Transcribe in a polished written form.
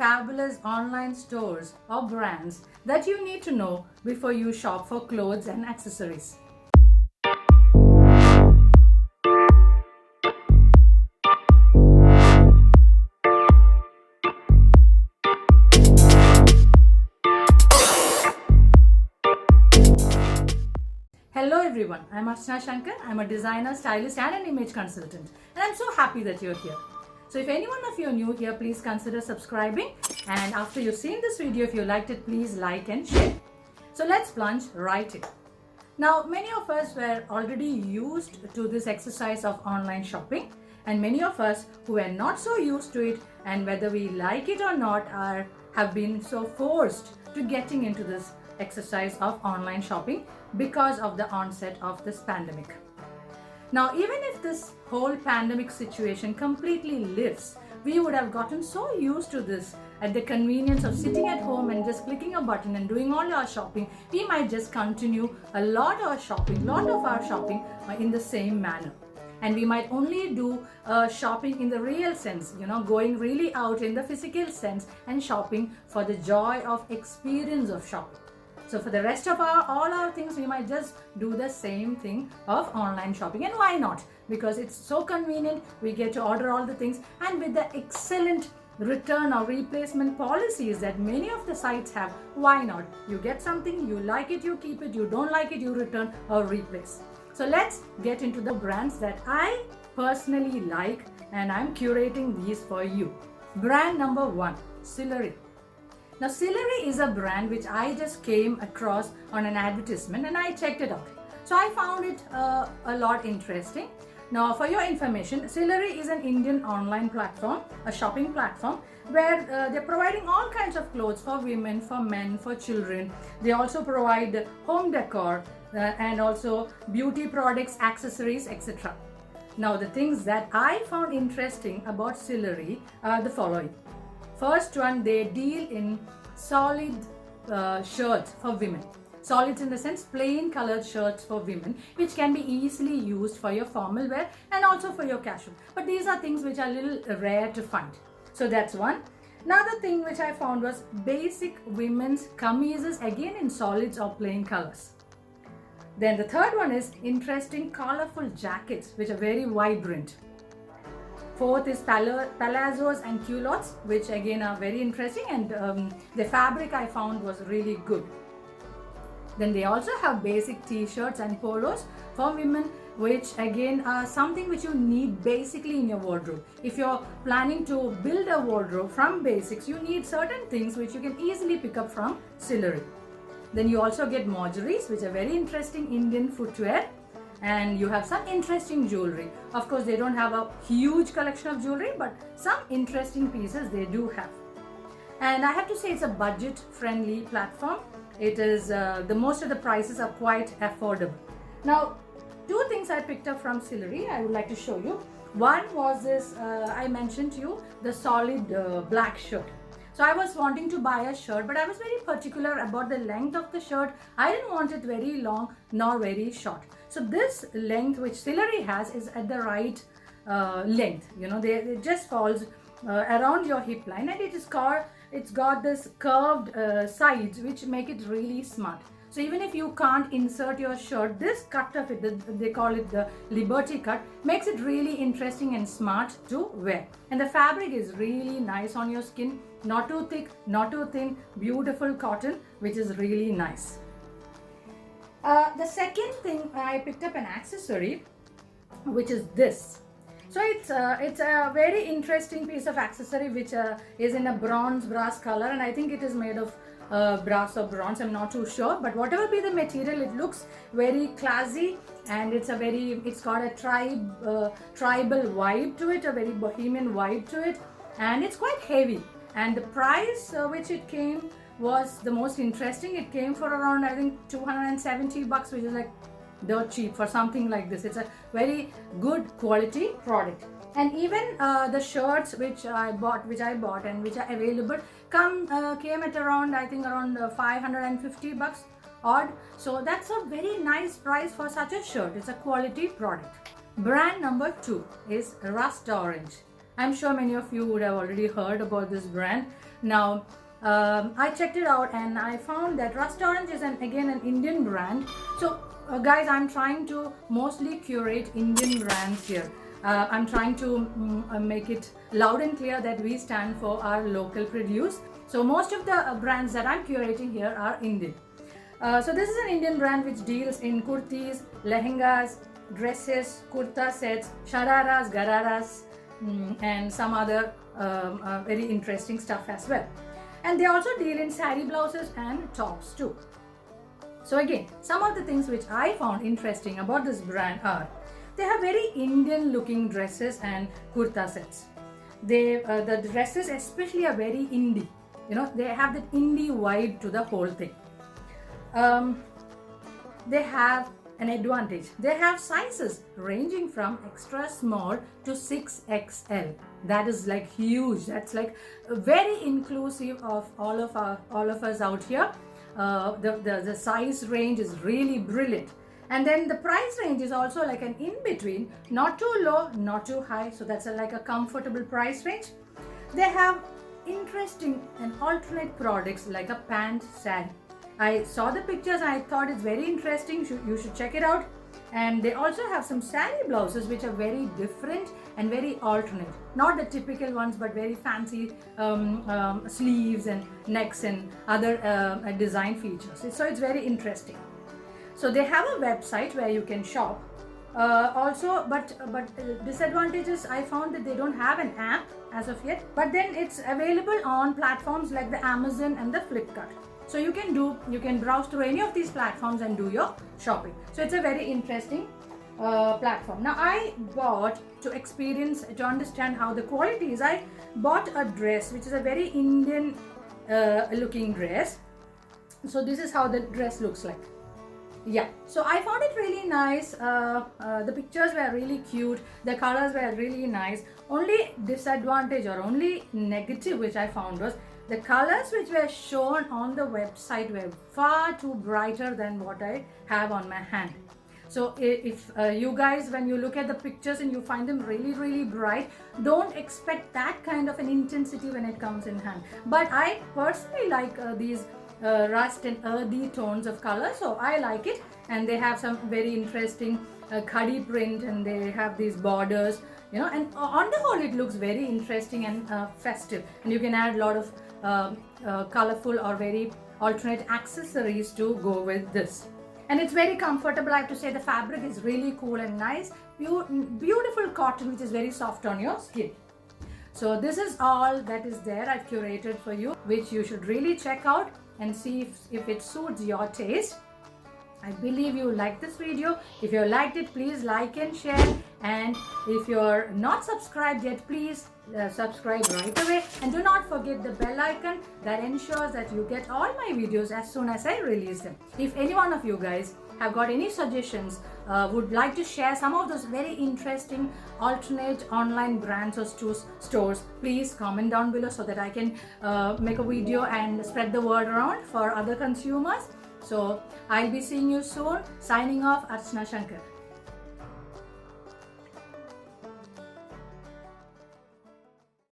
fabulous online stores or brands that you need to know before you shop for clothes and accessories. Hello everyone, I'm Archana Shankar. I'm a designer, stylist and an image consultant, and I'm so happy that you're here. So if any one of you are new here, please consider subscribing, and after you've seen this video, if you liked it, please like and share. So let's plunge right in. Now, many of us were already used to this exercise of online shopping, and many of us who are not so used to it, and whether we like it or not, have been so forced to getting into this exercise of online shopping because of the onset of this pandemic. Now, even if this whole pandemic situation completely lifts, we would have gotten so used to this at the convenience of sitting at home and just clicking a button and doing all our shopping. We might just continue a lot of our shopping in the same manner. And we might only do shopping in the real sense, going really out in the physical sense and shopping for the joy of experience of shopping. So for the rest of all our things, we might just do the same thing of online shopping. And why not? Because it's so convenient. We get to order all the things, and with the excellent return or replacement policies that many of the sites have, why not? You get something, you like it, you keep it, you don't like it, you return or replace. So let's get into the brands that I personally like, and I'm curating these for you. Brand number 1, Sillery. Now, Sillery is a brand which I just came across on an advertisement and I checked it out. So I found it a lot interesting. Now, for your information, Sillery is an Indian online platform, a shopping platform where they're providing all kinds of clothes for women, for men, for children. They also provide home decor and also beauty products, accessories, etc. Now, the things that I found interesting about Sillery are the following. First one, they deal in solid shirts for women. Solids in the sense plain colored shirts for women, which can be easily used for your formal wear and also for your casual. But these are things which are a little rare to find. So that's one. Another thing which I found was basic women's kameezes, again in solids or plain colors. Then the third one is interesting colorful jackets which are very vibrant. Fourth is palazzos and culottes, which again are very interesting, and the fabric I found was really good. Then they also have basic t-shirts and polos for women, which again are something which you need basically in your wardrobe. If you're planning to build a wardrobe from basics, you need certain things which you can easily pick up from Sillery. Then you also get mojeries, which are very interesting Indian footwear. And you have some interesting jewelry. Of course, they don't have a huge collection of jewelry, but some interesting pieces they do have. And I have to say it's a budget-friendly platform. It is, the most of the prices are quite affordable. Now, two things I picked up from Sillery I would like to show you. One was this, I mentioned to you, the solid black shirt. So I was wanting to buy a shirt, but I was very particular about the length of the shirt. I didn't want it very long nor very short. So this length which Sillery has is at the right length. It just falls around your hip line, and it's got this curved sides which make it really smart. So even if you can't insert your shirt, this cut of it, they call it the Liberty cut, makes it really interesting and smart to wear. And the fabric is really nice on your skin, not too thick, not too thin, beautiful cotton, which is really nice. The second thing, I picked up an accessory, which is this. So it's a very interesting piece of accessory which is in a brass color, and I think it is made of brass or bronze, I'm not too sure, but whatever be the material, it looks very classy, and it's got a tribal vibe to it, a very bohemian vibe to it, and it's quite heavy. And the price which it came was the most interesting. It came for around, I think, $270, which is like dirt cheap for something like this. It's a very good quality product. And even the shirts which I bought and which are available came at around, I think, around $550 odd. So that's a very nice price for such a shirt. It's a quality product. Brand number 2 is Rust Orange. I'm sure many of you would have already heard about this brand. Now, I checked it out and I found that Rust Orange is again an Indian brand. So guys, I'm trying to mostly curate Indian brands here. I'm trying to make it loud and clear that we stand for our local produce. So most of the brands that I'm curating here are Indian. So this is an Indian brand which deals in kurtis, lehengas, dresses, kurta sets, shararas, gararas, and some other very interesting stuff as well. And they also deal in sari blouses and tops too. So again, some of the things which I found interesting about this brand are they have very Indian looking dresses and kurta sets. The dresses especially are very indie. You know, they have that indie vibe to the whole thing. They have an advantage. They have sizes ranging from extra small to 6XL. That is like huge. That's like very inclusive of all of us out here. The size range is really brilliant. And then the price range is also like an in-between, not too low, not too high. So that's like a comfortable price range. They have interesting and alternate products like a pant sari. I saw the pictures and I thought it's very interesting. You should check it out. And they also have some sari blouses which are very different and very alternate. Not the typical ones, but very fancy sleeves and necks and other design features. So it's very interesting. So they have a website where you can shop. Also, but disadvantages, I found that they don't have an app as of yet. But then it's available on platforms like the Amazon and the Flipkart. So you can browse through any of these platforms and do your shopping. So it's a very interesting platform. Now I bought to understand how the quality is. I bought a dress which is a very Indian looking dress. So this is how the dress looks like. Yeah, so I found it really nice. The pictures were really cute. The colors were really nice. Only disadvantage or only negative which I found was the colors which were shown on the website were far too brighter than what I have on my hand. So if you guys, when you look at the pictures and you find them really, really bright, don't expect that kind of an intensity when it comes in hand. But I personally like these rust and earthy tones of color, so I like it. And they have some very interesting khadi print, and they have these borders, you know, and on the whole it looks very interesting and festive. And you can add a lot of colorful or very alternate accessories to go with this. And it's very comfortable. I have to say the fabric is really cool and nice. Beautiful cotton which is very soft on your skin. So this is all that is there I've curated for you, which you should really check out and see if it suits your taste. I believe you liked this video. If you liked it, please like and share. And if you're not subscribed yet, please subscribe right away. And do not forget the bell icon that ensures that you get all my videos as soon as I release them. If any one of you guys have got any suggestions, would like to share some of those very interesting alternate online brands or stores, please comment down below so that I can make a video and spread the word around for other consumers. So I'll be seeing you soon. Signing off, Archana Shankar.